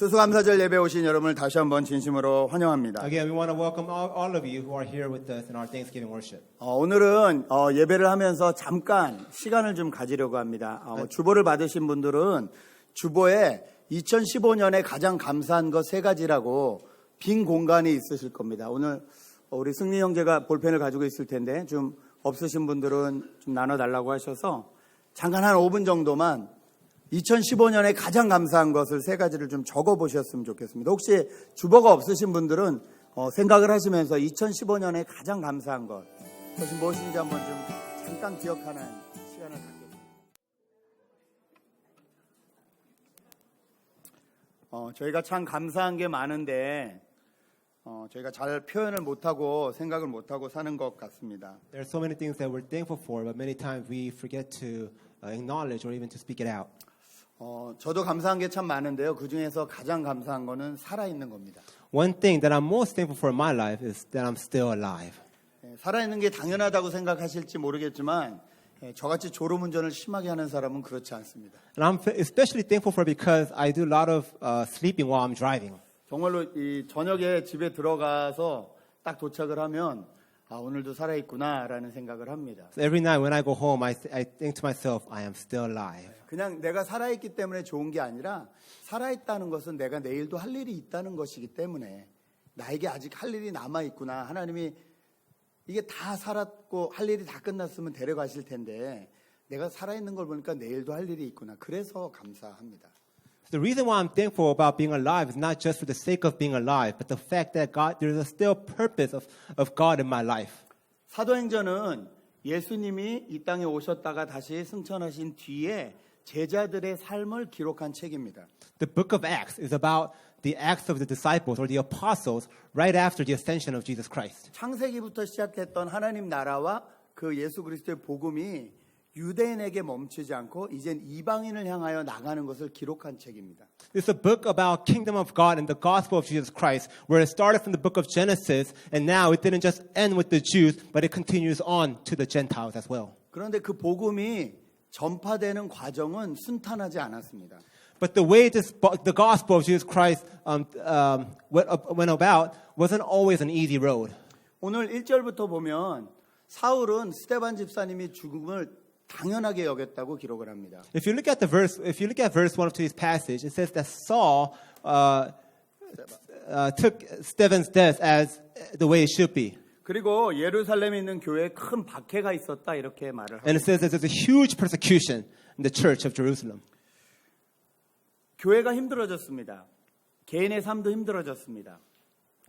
추수감사절 예배 오신 여러분을 다시 한번 진심으로 환영합니다. Again, we want to welcome all of you who are here with us in our Thanksgiving worship. 오늘은 예배를 하면서 잠깐 시간을 좀 가지려고 합니다. 주보를 받으신 분들은 주보에 2015년에 가장 감사한 것 3가지라고 빈 공간이 있으실 겁니다. 오늘 우리 승리 형제가 볼펜을 가지고 있을 텐데 좀 없으신 분들은 좀 나눠달라고 하셔서 잠깐 한 5분 정도만 2015년에 가장 감사한 것을 3가지를 좀 적어보셨으면 좋겠습니다. 혹시 주보가 없으신 분들은 생각을 하시면서 2015년에 가장 감사한 것, 그것이 무엇인지 한번 좀 잠깐 기억하는 시간을 갖겠습니다. 저희가 참 감사한 게 많은데 저희가 잘 표현을 못하고 생각을 못하고 사는 것 같습니다. There are so many things that we're thankful for, but many times we forget to acknowledge or even to speak it out. 저도 감사한 게 참 많은데요. 그 중에서 가장 감사한 거는 살아있는 겁니다. One thing that I'm most thankful for in my life is that I'm still alive. 살아있는 게 당연하다고 생각하실지 모르겠지만 저같이 졸음운전을 심하게 하는 사람은 그렇지 않습니다. And I'm especially thankful for it because I do a lot of sleeping while I'm driving. 정말로 이 저녁에 집에 들어가서 딱 도착을 하면 오늘도 살아있구나라는 생각을 합니다. So every night when I go home, I think to myself, I am still alive. 그냥 내가 살아있기 때문에 좋은 게 아니라 살아있다는 것은 내가 내일도 할 일이 있다는 것이기 때문에 나에게 아직 할 일이 남아있구나. 하나님이 이게 다 살았고 할 일이 다 끝났으면 데려가실 텐데 내가 살아있는 걸 보니까 내일도 할 일이 있구나. 그래서 감사합니다. The reason why I'm thankful about being alive is not just for the sake of being alive, but the fact that there's a still purpose of God in my life. 사도행전은 예수님이 이 땅에 오셨다가 다시 승천하신 뒤에 제자들의 삶을 기록한 책입니다. The book of Acts is about the acts of the disciples or the apostles right after the ascension of Jesus Christ. 창세기부터 시작했던 하나님 나라와 그 예수 그리스도의 복음이 유대인에게 멈추지 않고 이젠 이방인을 향하여 나가는 것을 기록한 책입니다. It's a book about kingdom of God and the gospel of Jesus Christ, where it started from the book of Genesis, and now it didn't just end with the Jews, but it continues on to the Gentiles as well. 그런데 그 복음이 전파되는 과정은 순탄하지 않았습니다. But the way the gospel of Jesus Christ went about wasn't always an easy road. 오늘 1절부터 보면 사울은 스데반 집사님이 죽음을 당연하게 여겼다고 기록을 합니다. If you look at verse 1 of today's passage, it says that Saul took Stephen's death as the way it should be. 그리고 예루살렘에 있는 교회에 큰 박해가 있었다 이렇게 말을 합니다. And it says that there's a huge persecution in the church of Jerusalem. 교회가 힘들어졌습니다. 개인의 삶도 힘들어졌습니다.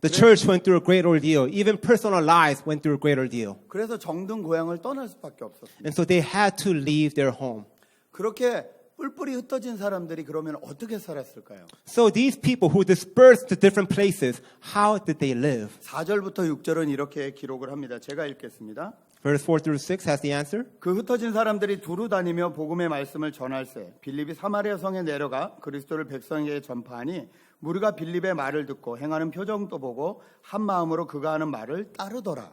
The church went through a great ordeal. Even personal lives went through a great ordeal. 그래서 정든 고향을 떠날 수밖에 없었습니다. And so they had to leave their home. 그렇게 뿔뿔이 흩어진 사람들이 그러면 어떻게 살았을까요? So these people who dispersed to different places, how did they live? 4절부터 6절은 이렇게 기록을 합니다. 제가 읽겠습니다. Verse 4 through 6 has the answer. 그 흩어진 사람들이 두루 다니며 복음의 말씀을 전할세 빌립이 사마리아 성에 내려가 그리스도를 백성에게 전파하니 무리가 빌립의 말을 듣고 행하는 표정도 보고 한 마음으로 그가 하는 말을 따르더라.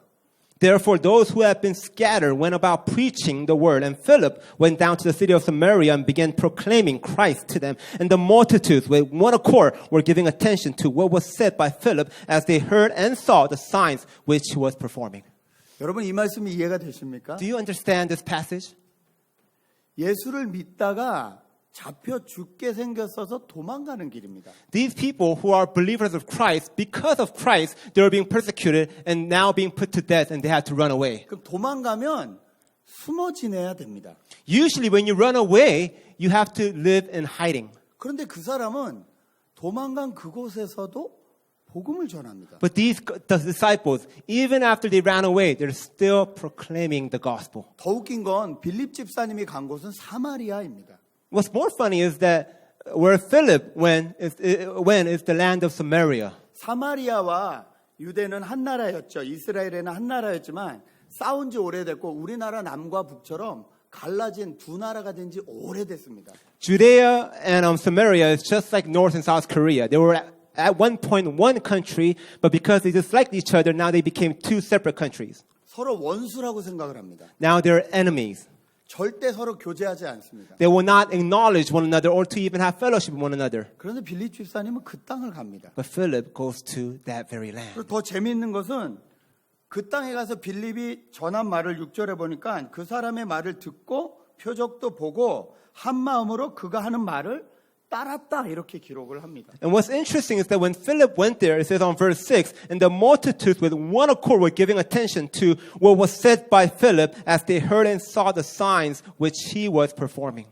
Therefore, those who had been scattered went about preaching the word, and Philip went down to the city of Samaria and began proclaiming Christ to them. And the multitudes, with one accord, were giving attention to what was said by Philip as they heard and saw the signs which he was performing. 여러분 이 말씀이 이해가 되십니까? Do you understand this passage? 예수를 믿다가 잡혀 죽게 생겼어서 도망가는 길입니다. These people who are believers of Christ, because of Christ, they were being persecuted and now being put to death and they had to run away. 그럼 도망가면 숨어 지내야 됩니다. Usually when you run away, you have to live in hiding. 그런데 그 사람은 도망간 그곳에서도 복음을 전합니다. But the disciples, even after they ran away, they're still proclaiming the gospel. 더 웃긴 건 빌립 집사님이 간 곳은 사마리아입니다. What's more funny is that where Philip went is the land of Samaria. 사마리아와 유대는 한 나라였죠. 이스라엘에는 한 나라였지만 싸운 지 오래됐고 우리나라 남과 북처럼 갈라진 두 나라가 된 지 오래됐습니다. Judea and Samaria is just like North and South Korea. They were at one point one country, but because they disliked each other, now they became two separate countries. 서로 원수라고 생각을 합니다. Now they're enemies. 절대 서로 교제하지 않습니다. They will not acknowledge one another or to even have fellowship with one another. 그런데 빌립 집사님은 그 땅을 갑니다. But Philip goes to that very land. 그리고 더 재미있는 것은 그 땅에 가서 빌립이 전한 말을 6절에 보니까 그 사람의 말을 듣고 표적도 보고 한 마음으로 그가 하는 말을 따랐다 이렇게 기록을 합니다. And what's interesting is that when Philip went there, it says on verse 6, and the multitudes with one accord were giving attention to what was said by Philip as they heard and saw the signs which he was performing.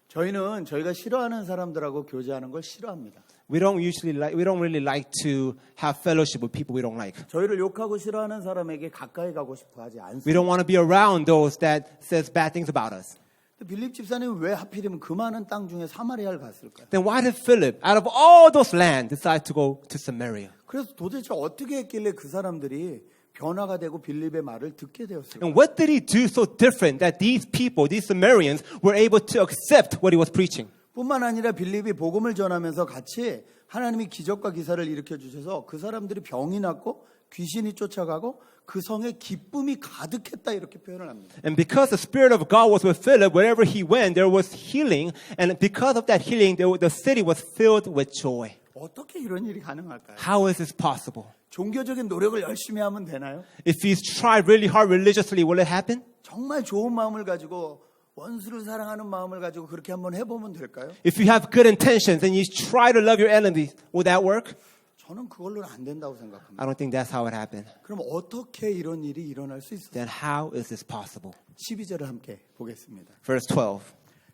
저희는 저희가 싫어하는 사람들하고 교제하는 걸 싫어합니다. We don't really like to have fellowship with people we don't like. 저희를 욕하고 싫어하는 사람에게 가까이 가고 싶어 하지 않습니다. We don't want to be around those that says bad things about us. 빌립 집사님 왜 하필이면 그 많은 땅 중에 사마리아를 갔을까요? Then why did Philip, out of all those land, decide to go to Samaria? 그래서 도대체 어떻게 했길래 그 사람들이 변화가 되고 빌립의 말을 듣게 되었을까요? And what did he do so different that these people, these Samaritans, were able to accept what he was preaching? 뿐만 아니라 빌립이 복음을 전하면서 같이 하나님이 기적과 기사를 일으켜 주셔서 그 사람들이 병이 낫고 귀신이 쫓아가고 그 성에 기쁨이 가득했다 이렇게 표현을 합니다. And because the Spirit of God was with Philip, wherever he went, there was healing. And because of that healing, the city was filled with joy. 어떻게 이런 일이 가능할까요? How is this possible? 종교적인 노력을 열심히 하면 되나요? If he's tried really hard religiously, will it happen? 정말 좋은 마음을 가지고 원수를 사랑하는 마음을 가지고 그렇게 한번 해보면 될까요? If you have good intentions and you try to love your enemies, will that work? 저는 그걸로는 안 된다고 생각합니다. I don't think that's how it happened. 그럼 어떻게 이런 일이 일어날 수 있어요? Then how is this possible? 12절을 함께 보겠습니다. Verse 12.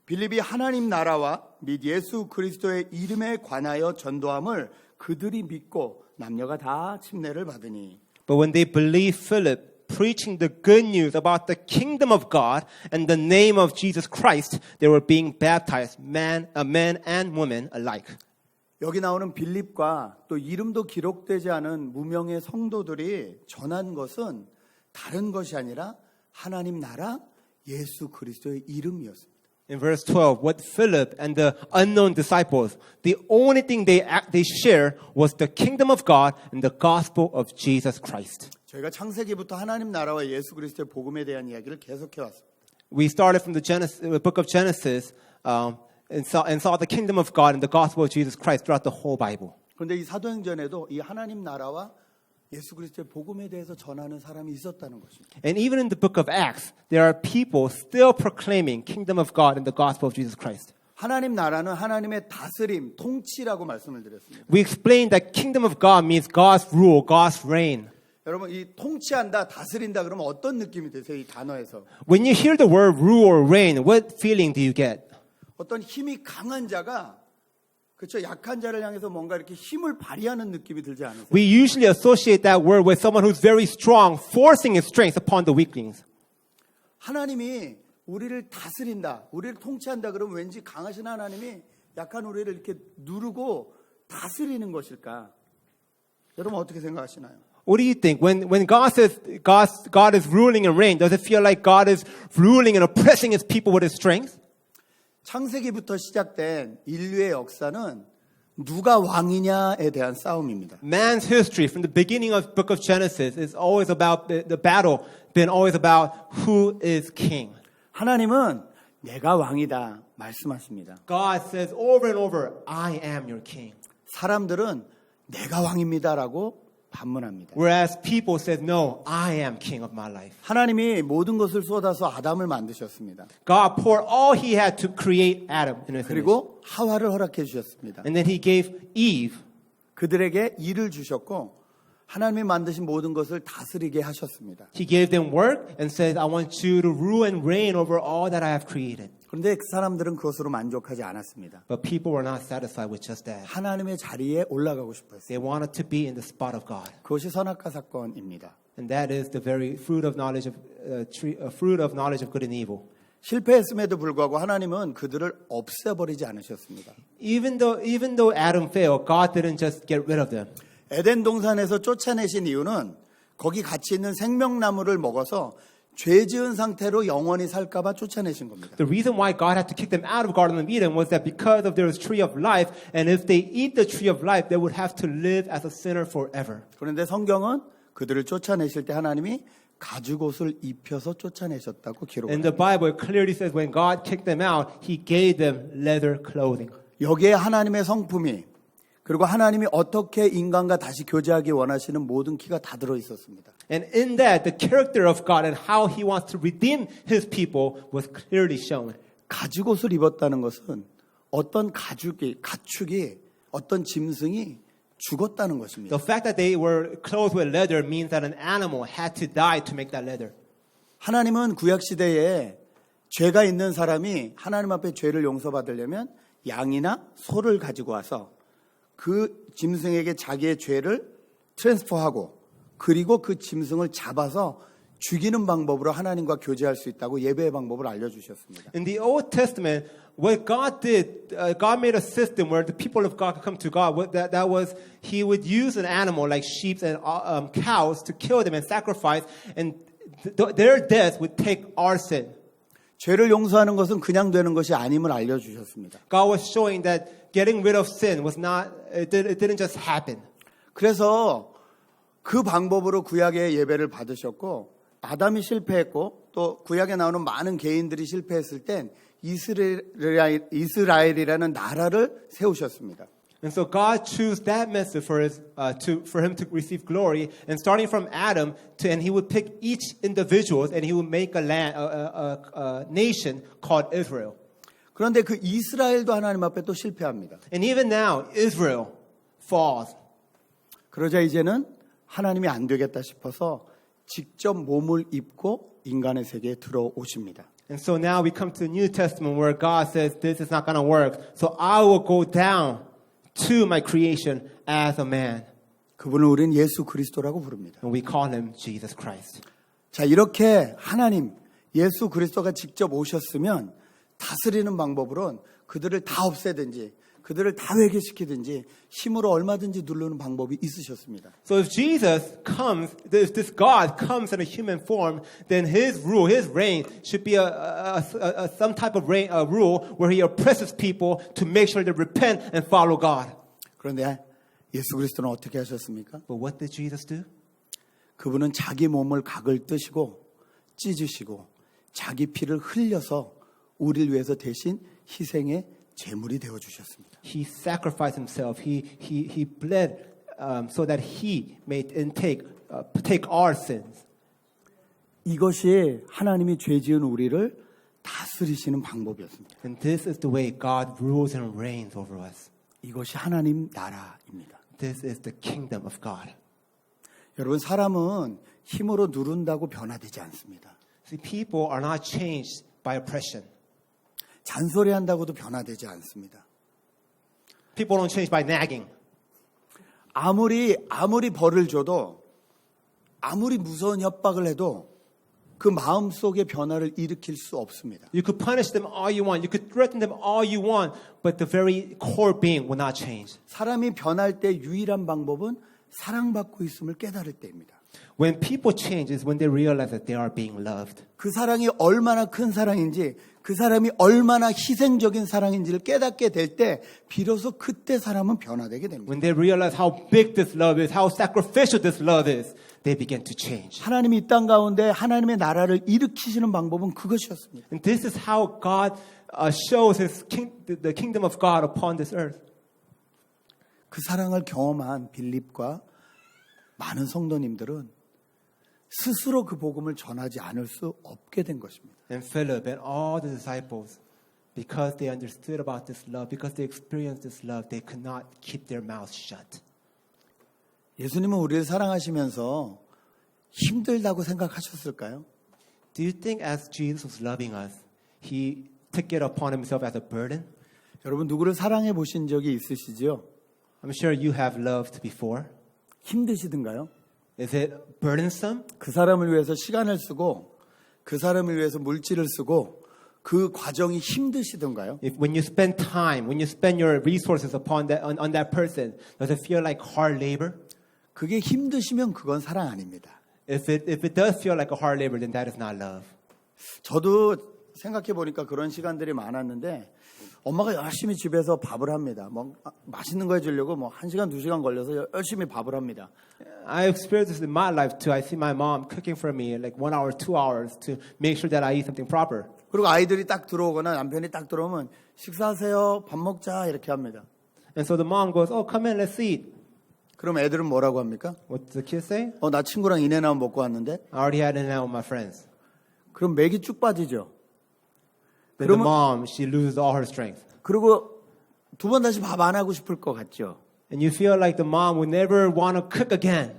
빌립이 하나님 나라와 및 예수 그리스도의 이름에 관하여 전도함을 그들이 믿고 남녀가 다 침례를 받으니. But when they believed Philip preaching the good news about the kingdom of God and the name of Jesus Christ, they were being baptized, men and women alike. 여기 나오는 빌립과 또 이름도 기록되지 않은 무명의 성도들이 전한 것은 다른 것이 아니라 하나님 나라 예수 그리스도의 이름이었습니다. In verse 12, what Philip and the unknown disciples, the only thing they share was the kingdom of God and the gospel of Jesus Christ. 저희가 창세기부터 하나님 나라와 예수 그리스도의 복음에 대한 이야기를 계속해 왔습니다. We started from the book of Genesis and saw the kingdom of God and the gospel of Jesus Christ throughout the whole Bible. 그런데 이 사도행전에도 이 하나님 나라와 예수 그리스도의 복음에 대해서 전하는 사람이 있었다는 것입니다. And even in the book of Acts, there are people still proclaiming kingdom of God and the gospel of Jesus Christ. 하나님 나라는 하나님의 다스림, 통치라고 말씀을 드렸습니다. We explained that kingdom of God means God's rule, God's reign. 여러분 이 통치한다, 다스린다 그러면 어떤 느낌이 드세요? 이 단어에서. When you hear the word rule or reign, what feeling do you get? 어떤 힘이 강한 자가 그렇죠. 약한 자를 향해서 뭔가 이렇게 힘을 발휘하는 느낌이 들지 않으세요? We usually associate that word with someone who's very strong, forcing his strength upon the weaklings. 하나님이 우리를 다스린다, 우리를 통치한다 그러면 왠지 강하신 하나님이 약한 우리를 이렇게 누르고 다스리는 것일까? 여러분 어떻게 생각하시나요? What do you think? When God says God is ruling and reigning, does it feel like God is ruling and oppressing his people with his strength? 창세기부터 시작된 인류의 역사는 누가 왕이냐에 대한 싸움입니다. Man's history from the beginning of the book of Genesis is always about the battle, been always about who is king. 하나님은 내가 왕이다 말씀하십니다. God says over and over, I am your king. 사람들은 내가 왕입니다라고 반문합니다. Whereas people said, no, I am king of my life. 하나님이 모든 것을 쏟아서 아담을 만드셨습니다. God poured all he had to create Adam in his image. 그리고 하와를 허락해 주셨습니다. And then he gave Eve. 그들에게 일을 주셨고 하나님이 만드신 모든 것을 다스리게 하셨습니다. He gave them work and said, I want you to rule and reign over all that I have created. 그런데 그 사람들은 그것으로 만족하지 않았습니다. But people were not satisfied with just that. 하나님의 자리에 올라가고 싶었어요. They wanted to be in the spot of God. 그것이 선악과 사건입니다. And that is the very fruit of knowledge of good and evil. 실패했음에도 불구하고 하나님은 그들을 없애버리지 않으셨습니다. Even though Adam failed, God didn't just get rid of them. 에덴 동산에서 쫓아내신 이유는 거기 같이 있는 생명나무를 먹어서 죄 지은 상태로 영원히 살까 봐 쫓아내신 겁니다. The reason why God had to kick them out of Garden of Eden was that because of their tree of life, and if they eat the tree of life, they would have to live as a sinner forever. 그런데 성경은 그들을 쫓아내실 때 하나님이 가죽옷을 입혀서 쫓아내셨다고 And 기록합니다. the Bible clearly says when God kicked them out, He gave them leather clothing. 여기에 하나님의 성품이 그리고 하나님이 어떻게 인간과 다시 교제하기 원하시는 모든 키가 다 들어 있었습니다. And in that, the character of God and how He wants to redeem His people was clearly shown. 가죽옷을 입었다는 것은 어떤 가축이 어떤 짐승이 죽었다는 것입니다. The fact that they were clothed with leather means that an animal had to die to make that leather. 하나님은 구약 시대에 죄가 있는 사람이 하나님 앞에 죄를 용서받으려면 양이나 소를 가지고 와서 그 짐승에게 자기의 죄를 트랜스퍼하고 그리고 그 짐승을 잡아서 죽이는 방법으로 하나님과 교제할 수 있다고 예배의 방법을 알려주셨습니다. In the Old Testament, what God did, God made a system where the people of God could come to God. That was, He would use an animal like sheep and cows to kill them and sacrifice, and their death would take our sin. 죄를 용서하는 것은 그냥 되는 것이 아님을 알려주셨습니다. God was showing that getting rid of sin was not, it didn't just happen. 그래서 그 방법으로 구약의 예배를 받으셨고 아담이 실패했고 또 구약에 나오는 많은 개인들이 실패했을 땐 이스라엘이라는 나라를 세우셨습니다. And so God chose that message for him to receive glory. And starting from Adam, and He would pick each individual, and He would make a nation called Israel. 그런데 그 이스라엘도 하나님 앞에 또 실패합니다. And even now, Israel falls. 그러자 이제는 하나님이 안 되겠다 싶어서 직접 몸을 입고 인간의 세계에 들어오십니다. And so now we come to the New Testament where God says, this is not going to work. So I will go down to my creation as a man. 그분을 우리는 예수 그리스도라고 부릅니다. And we call Him Jesus Christ. 자, 이렇게 하나님, 예수 그리스도가 직접 오셨으면 다스리는 방법으로는 그들을 다 없애든지 그들을 다 회개시키든지 힘으로 얼마든지 누르는 방법이 있으셨습니다. So if Jesus comes, if this God comes in a human form, then His rule, His reign should be some type of rule where He oppresses people to make sure they repent and follow God. 그런데 예수 그리스도는 어떻게 하셨습니까? But what did Jesus do? 그분은 자기 몸을 각을 뜨시고 찢으시고 자기 피를 흘려서 우리를 위해서 대신 희생의 제물이 되어 주셨습니다. He sacrificed Himself. He bled so that He may take our sins. 이것이 하나님이 죄 지은 우리를 다스리시는 방법이었습니다. And this is the way God rules and reigns over us. 이것이 하나님 나라입니다. This is the kingdom of God. 여러분, 사람은 힘으로 누른다고 변화되지 않습니다. See, people are not changed by oppression. 잔소리한다고도 변화되지 않습니다. People don't change by nagging. 아무리 벌을 줘도 아무리 무서운 협박을 해도 그 마음속의 변화를 일으킬 수 없습니다. You could punish them all you want. You could threaten them all you want. But the very core being will not change. 사람이 변할 때 유일한 방법은 사랑받고 있음을 깨달을 때입니다. When people change is when they realize that they are being loved. 그 사랑이 얼마나 큰 사랑인지 그 사람이 얼마나 희생적인 사랑인지를 깨닫게 될 때 비로소 그때 사람은 변화되게 됩니다. When they realize how big this love is, how sacrificial this love is, they begin to change. 하나님이 이 땅 가운데 하나님의 나라를 일으키시는 방법은 그것이었습니다. And this is how God shows the kingdom of God upon this earth. 그 사랑을 경험한 빌립과 많은 성도님들은 스스로 그 복음을 전하지 않을 수 없게 된 것입니다. And Philip and all the disciples, because they understood about this love, because they experienced this love, they could not keep their mouths shut. 예수님은 우리를 사랑하시면서 힘들다고 생각하셨을까요? Do you think as Jesus was loving us, He took it upon Himself as a burden? 여러분, 누구를 사랑해 보신 적이 있으시죠? I'm sure you have loved before. 힘드시든가요? Is it burdensome? 그 사람을 위해서 시간을 쓰고 그 사람을 위해서 물질을 쓰고 그 과정이 힘드시던가요? When you spend time, when you spend your resources upon on that person, does it feel like hard labor? 그게 힘드시면 그건 사랑 아닙니다. If it does feel like a hard labor, then that is not love. 저도 생각해 보니까 그런 시간들이 많았는데 엄마가 열심히 집에서 밥을 합니다. 뭐 맛있는 거 해주려고 뭐 1시간, 2시간 걸려서 열심히 밥을 합니다. I experienced this in my life too. I see my mom cooking for me like 1 hour, 2 hours to make sure that I eat something proper. 그리고 아이들이 딱 들어오거나 남편이 딱 들어오면 식사하세요, 밥 먹자 이렇게 합니다. And so the mom goes, "Oh, come in, let's eat." 그럼 애들은 뭐라고 합니까? What does the kid say? 나 친구랑 인해나온 먹고 왔는데. I already had it now with my friends. 그럼 맥이 쭉 빠지죠. Then the 그러면- mom, she loses all her strength. 그리고 두 번 다시 밥 안 하고 싶을 것 같죠. And you feel like the mom would never want to cook again.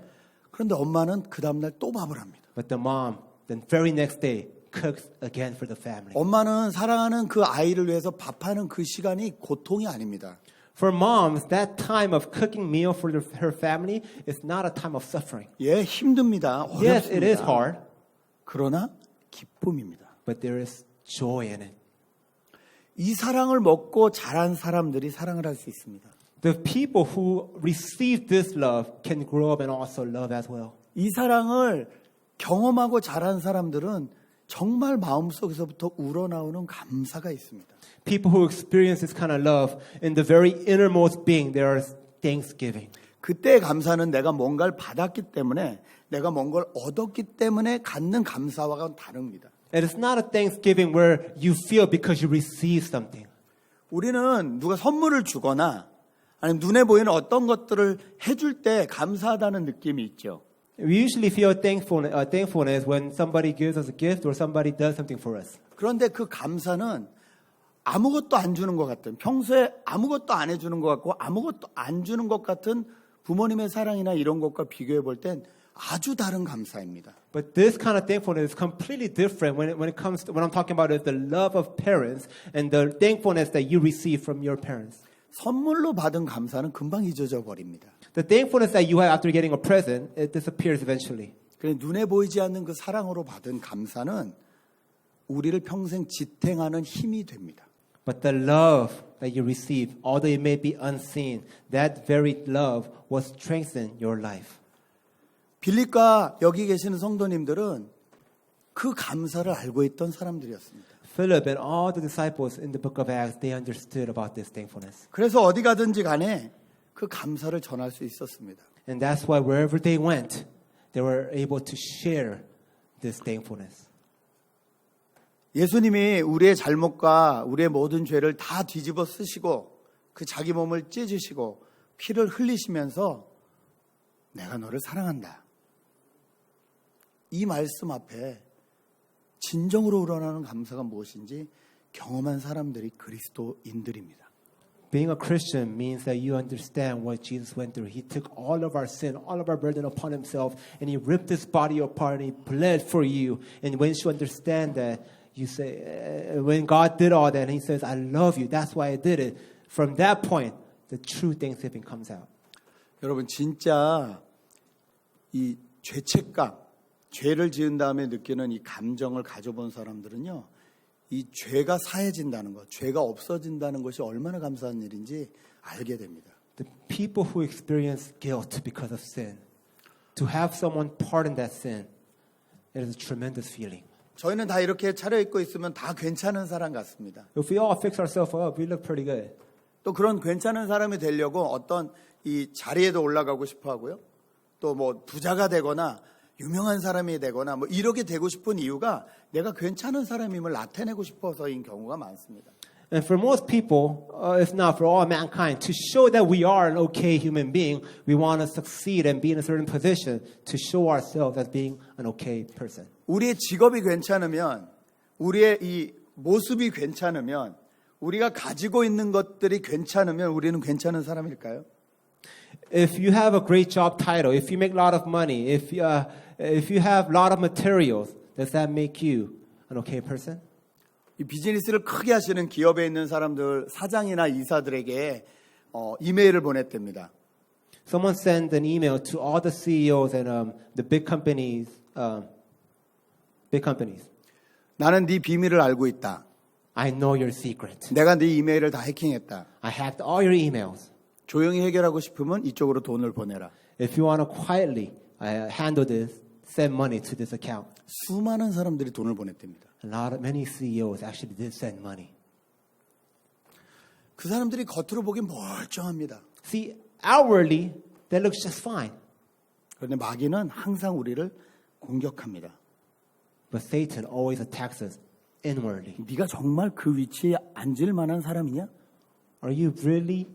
그런데 엄마는 그 다음날 또 밥을 합니다. But the mom, the very next day, cooks again for the family. 엄마는 사랑하는 그 아이를 위해서 밥하는 그 시간이 고통이 아닙니다. For moms, that time of cooking meal for her family is not a time of suffering. 예, 힘듭니다. Yes, it is 어렵습니다. hard, 그러나 기쁨입니다. but there is joy in it. 이 사랑을 먹고 자란 사람들이 사랑을 할 수 있습니다. The people who receive this love can grow up and also love as well. 이 사랑을 경험하고 자란 사람들은 정말 마음속에서부터 우러나오는 감사가 있습니다. People who experience this kind of love, in the very innermost being, there is thanksgiving. 그때의 감사는 내가 뭔가를 받았기 때문에 내가 뭔가를 얻었기 때문에 갖는 감사와는 다릅니다. It is not a thanksgiving where you feel because you receive something. 우리는 누가 선물을 주거나 아니면 눈에 보이는 어떤 것들을 해줄 때 감사하다는 느낌이 있죠. We usually feel thankfulness when somebody gives us a gift or somebody does something for us. 그런데 그 감사는 아무것도 안 주는 것 같은, 평소에 아무것도 안 해주는 것 같고 아무것도 안 주는 것 같은 부모님의 사랑이나 이런 것과 비교해 볼 땐 아주 다른 감사입니다. But this kind of thankfulness is completely different when it comes to, when I'm talking about it, the love of parents and the thankfulness that you receive from your parents. 선물로 받은 감사는 금방 잊어져 버립니다. The thankfulness that you have after getting a present, it disappears eventually. 그래 눈에 보이지 않는 그 사랑으로 받은 감사는 우리를 평생 지탱하는 힘이 됩니다. But the love that you receive, although it may be unseen, that very love will strengthen your life. 빌립과 여기 계시는 성도님들은 그 감사를 알고 있던 사람들이었습니다. Philip and all the disciples in the book of Acts, they understood about this thankfulness. 그래서 어디 가든지 간에 그 감사를 전할 수 있었습니다. And that's why wherever they went, they were able to share this thankfulness. 예수님이 우리의 잘못과 우리의 모든 죄를 다 뒤집어 쓰시고 그 자기 몸을 찢으시고 피를 흘리시면서 내가 너를 사랑한다. 이 말씀 앞에 진정으로 우러나는 감사가 무엇인지 경험한 사람들이 그리스도인들입니다. Being a Christian means that you understand what Jesus went through. He took all of our sin, all of our burden upon himself, and he ripped his body apart and he bled for you. And once you understand that, you say, when God did all that, and he says, I love you, that's why I did it. From that point, the true thanksgiving comes out. 여러분 진짜 이 죄책감, 죄를 지은 다음에 느끼는 이 감정을 가져본 사람들은요. 이 죄가 사해진다는 것, 죄가 없어진다는 것이 얼마나 감사한 일인지 알게 됩니다. The people who experience guilt because of sin, to have someone pardon that sin, it is a tremendous feeling. 저희는 다 이렇게 차려입고 있으면 다 괜찮은 사람 같습니다. If we all fix ourselves up, we look pretty good. 또 그런 괜찮은 사람이 되려고 어떤 이 자리에도 올라가고 싶어 하고요. 또 뭐 부자가 되거나 유명한 사람이 되거나 뭐 이렇게 되고 싶은 이유가 내가 괜찮은 사람임을 나타내고 싶어서인 경우가 많습니다. And for most people, if not for all mankind, to show that we are an okay human being, we want to succeed and be in a certain position to show ourselves as being an okay person. 우리의 직업이 괜찮으면, 우리의 이 모습이 괜찮으면, 우리가 가지고 있는 것들이 괜찮으면 우리는 괜찮은 사람일까요? If you have a great job title, if you make a lot of money, if you have a lot of materials, does that make you an okay person? 이 비즈니스를 크게 하시는 기업에 있는 사람들, 사장이나 이사들에게 이메일을 보냈답니다. Someone sent an email to all the CEOs and the big companies. 나는 네 비밀을 알고 있다. I know your secret. 내가 네 이메일을 다 해킹했다. I hacked all your emails. 조용히 해결하고 싶으면 이쪽으로 돈을 보내라. If you want to quietly handle this, send money to this account. 수많은 사람들이 돈을 보냈답니다. Many CEOs actually did send money. 그 사람들이 겉으로 보기 멀쩡합니다. See, outwardly, that looks just fine. 그런데 마귀는 항상 우리를 공격합니다. But Satan always attacks us inwardly. 네가 정말 그 위치에 앉을 만한 사람이냐? Are you really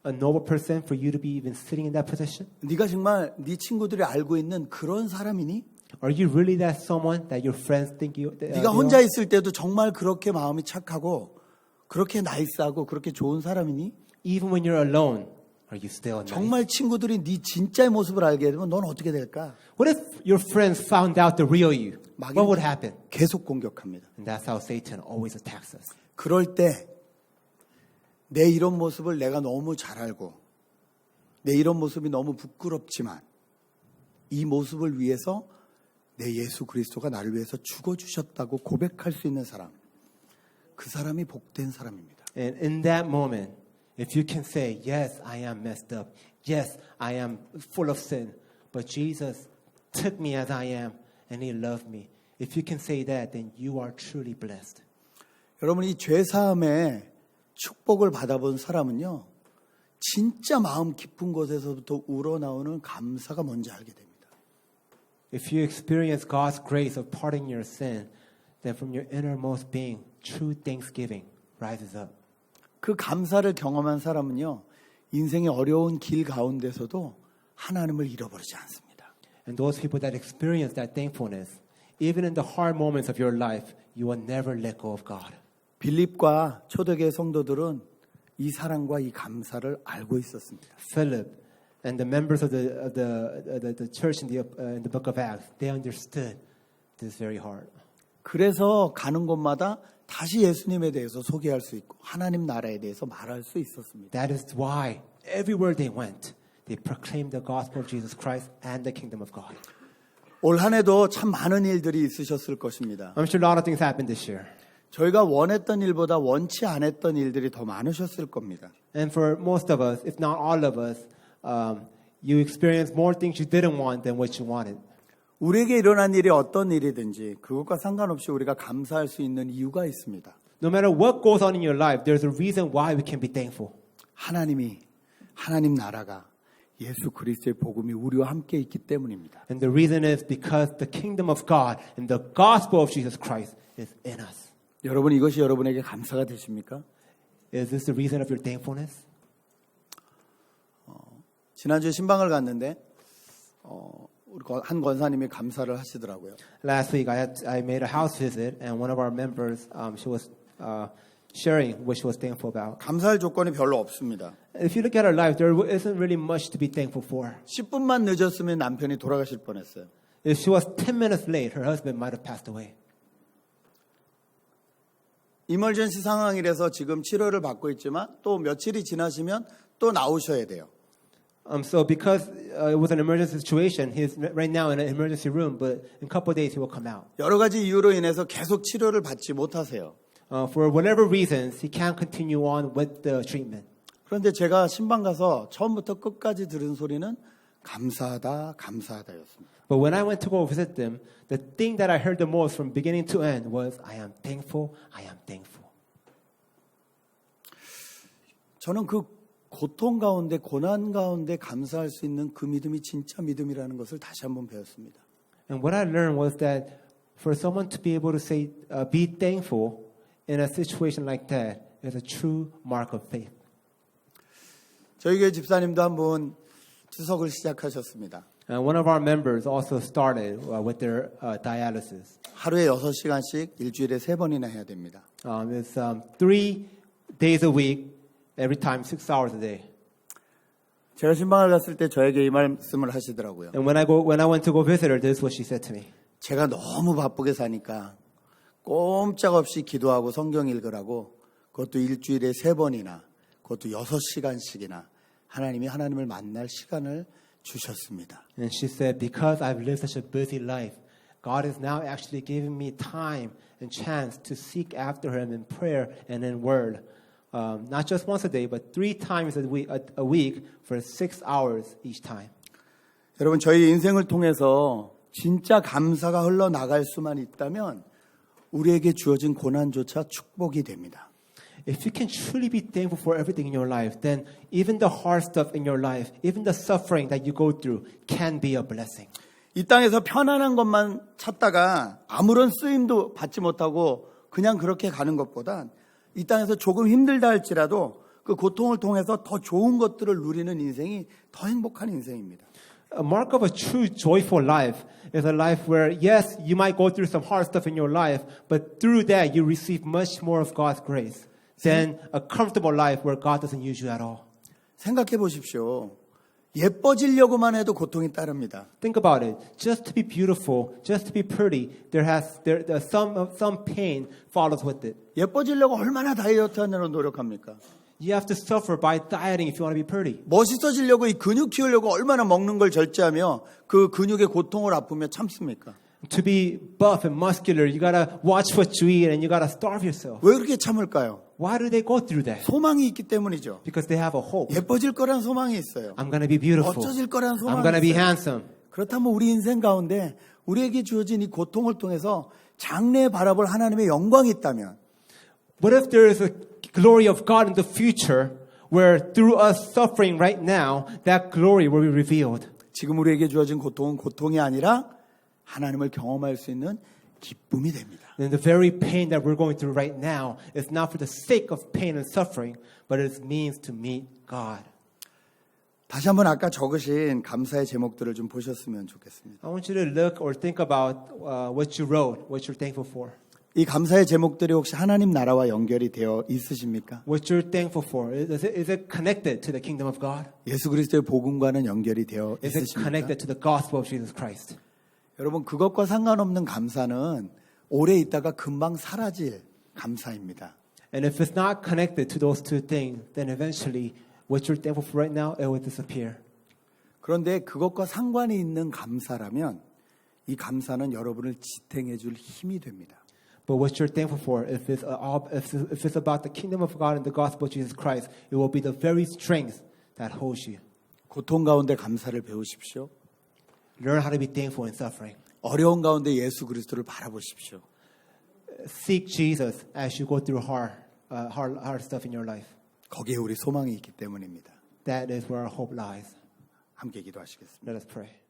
a noble person for you to be even sitting in that position? 네가 정말 네 친구들이 알고 있는 그런 사람이니? Are you really that someone that your friends think you? 네가 혼자 있을 때도 정말 그렇게 마음이 착하고 그렇게 나이스하고 그렇게 좋은 사람이니? Even when you're alone, are you still nice? 정말 친구들이 네 진짜의 모습을 알게 되면 넌 어떻게 될까? What if your friends found out the real you? What would happen? 계속 공격합니다. And that's how Satan always attacks us. 그럴 때 내 이런 모습을 내가 너무 잘 알고 내 이런 모습이 너무 부끄럽지만 이 모습을 위해서 내 예수 그리스도가 나를 위해서 죽어주셨다고 고백할 수 있는 사람, 그 사람이 복된 사람입니다. And in that moment, if you can say, yes, I am messed up. Yes, I am full of sin. But Jesus took me as I am and He loved me. If you can say that, then you are truly blessed. 여러분, 이 죄사함의 축복을 받아본 사람은요, 진짜 마음 깊은 곳에서부터 우러나오는 감사가 뭔지 알게 됩니다. If you experience God's grace of pardoning your sin, then from your innermost being, true thanksgiving rises up. 그 감사를 경험한 사람은요, 인생의 어려운 길 가운데서도 하나님을 잃어버리지 않습니다. And those people that experience that thankfulness, even in the hard moments of your life, you will never let go of God. 빌립과 초대교회 성도들은 이 사랑과 이 감사를 알고 있었습니다. Philip and the members of the church in the book of Acts, they understood this very hard. 그래서 가는 곳마다 다시 예수님에 대해서 소개할 수 있고 하나님 나라에 대해서 말할 수 있었습니다. That is why everywhere they went, they proclaimed the gospel of Jesus Christ and the kingdom of God. 올 한 해도 참 많은 일들이 있으셨을 것입니다. I'm sure a lot of things happened this year. 저희가 원했던 일보다 원치 않았던 일들이 더 많으셨을 겁니다. And for most of us, if not all of us, you experienced more things you didn't want than what you wanted. 우리에게 일어난 일이 어떤 일이든지 그것과 상관없이 우리가 감사할 수 있는 이유가 있습니다. No matter what goes on in your life, there's a reason why we can be thankful. 하나님 나라가 예수 그리스도의 복음이 우리와 함께 있기 때문입니다. And the reason is because the kingdom of God and the gospel of Jesus Christ is in us. 여러분, 이것이 여러분에게 감사가 되십니까? Is this the reason of your thankfulness? 지난주에 신방을 갔는데 우리 한 권사님이 감사를 하시더라고요. Last week, I made a house visit, and one of our members, she was sharing what she was thankful about. 감사할 조건이 별로 없습니다. If you look at her life, there isn't really much to be thankful for. 10분만 늦었으면 남편이 돌아가실 뻔했어요. If she was 10 minutes late, her husband might have passed away. 이멀전시 상황이라서 지금 치료를 받고 있지만 또 며칠이 지나시면 또 나오셔야 돼요. So because it was an emergency situation, he's right now in an emergency room, but in a couple of days he will come out. 여러 가지 이유로 인해서 계속 치료를 받지 못하세요. For whatever reasons, he can't continue on with the treatment. 그런데 제가 신방 가서 처음부터 끝까지 들은 소리는 감사하다였습니다. But when I went to go visit them, the thing that I heard the most from beginning to end was, I am thankful, I am thankful. 저는 그 고통 가운데, 고난 가운데 감사할 수 있는 그 믿음이 진짜 믿음이라는 것을 다시 한번 배웠습니다. And what I learned was that for someone to be able to say, be thankful in a situation like that is a true mark of faith. 저희 교회 집사님도 한번 투석을 시작하셨습니다. One of our members also started with their dialysis. 하루에 6시간씩 일주일에 3번이나 해야 됩니다. It's 3 days a week, every time 6 hours a day. 제가 신방을 갔을 때 저에게 이 말씀을 하시더라고요. And when I went to go visit her, this is what she said to me. 제가 너무 바쁘게 사니까 꼼짝없이 기도하고 성경 읽으라고 그것도 일주일에 3번이나 그것도 6시간씩이나 하나님을 만날 시간을 주셨습니다. And she said, because I've lived such a busy life, God is now actually giving me time and chance to seek after Him in prayer and in word. Not just once a day, but 3 times a week for 6 hours each time. 여러분, 저희 인생을 통해서 진짜 감사가 흘러나갈 수만 있다면 우리에게 주어진 고난조차 축복이 됩니다. If you can truly be thankful for everything in your life, then even the hard stuff in your life, even the suffering that you go through can be a blessing. 이 땅에서 편안한 것만 찾다가 아무런 쓰임도 받지 못하고 그냥 그렇게 가는 것보단 이 땅에서 조금 힘들다 할지라도 그 고통을 통해서 더 좋은 것들을 누리는 인생이 더 행복한 인생입니다. A mark of a true joyful life is a life where, yes, you might go through some hard stuff in your life, but through that you receive much more of God's grace than a comfortable life where God doesn't use you at all. 생각해 보십시오. 예뻐지려고만 해도 고통이 따릅니다. Think about it. Just to be beautiful, just to be pretty, there's some pain follows with it. 예뻐지려고 얼마나 다이어트 하느라 노력합니까? You have to suffer by dieting if you want to be pretty. 멋있어지려고 이 근육 키우려고 얼마나 먹는 걸 절제하며 그 근육의 고통을 아프며 참습니까? To be buff and muscular, you gotta watch what you eat and you gotta starve yourself. 왜 그렇게 참을까요? Why do they go through that? 소망이 있기 때문이죠. Because they have a hope. 예뻐질 거란 소망이 있어요. I'm gonna be beautiful. 멋져질 거란 I'm 소망이 gonna be 있어요. handsome. 그렇다면 우리 인생 가운데 우리에게 주어진 이 고통을 통해서 장래에 바라볼 하나님의 영광이 있다면 What if there is a glory of God in the future where through us suffering right now, that glory will be revealed? 지금 우리에게 주어진 고통은 고통이 아니라 하나님을 경험할 수 있는 기쁨이 됩니다. Then the very pain that we're going through right now is not for the sake of pain and suffering, but it means to meet God. 다시 한번 아까 적으신 감사의 제목들을 좀 보셨으면 좋겠습니다. I want you to look or think about what you wrote, what you're thankful for. 이 감사의 제목들이 혹시 하나님 나라와 연결이 되어 있으십니까? What you're thankful for. Is it connected to the kingdom of God? 예수 그리스도의 복음과는 연결이 되어 Is it 있으십니까? connected to the gospel of Jesus Christ? 여러분 그것과 상관없는 감사는 오래 있다가 금방 사라질 감사입니다. And if it's not connected to those two things, then eventually what you're thankful for right now, it will disappear. 그런데 그것과 상관이 있는 감사라면 이 감사는 여러분을 지탱해 줄 힘이 됩니다. But what you're thankful for, if it's about the kingdom of God and the gospel of Jesus Christ, it will be the very strength that holds you. 고통 가운데 감사를 배우십시오. Learn how to be thankful in suffering. 어려운 가운데 예수 그리스도를 바라보십시오. Seek Jesus as you go through hard stuff in your life. 거기에 우리 소망이 있기 때문입니다. That is where our hope lies. 함께 기도하시겠습니다. Let us pray.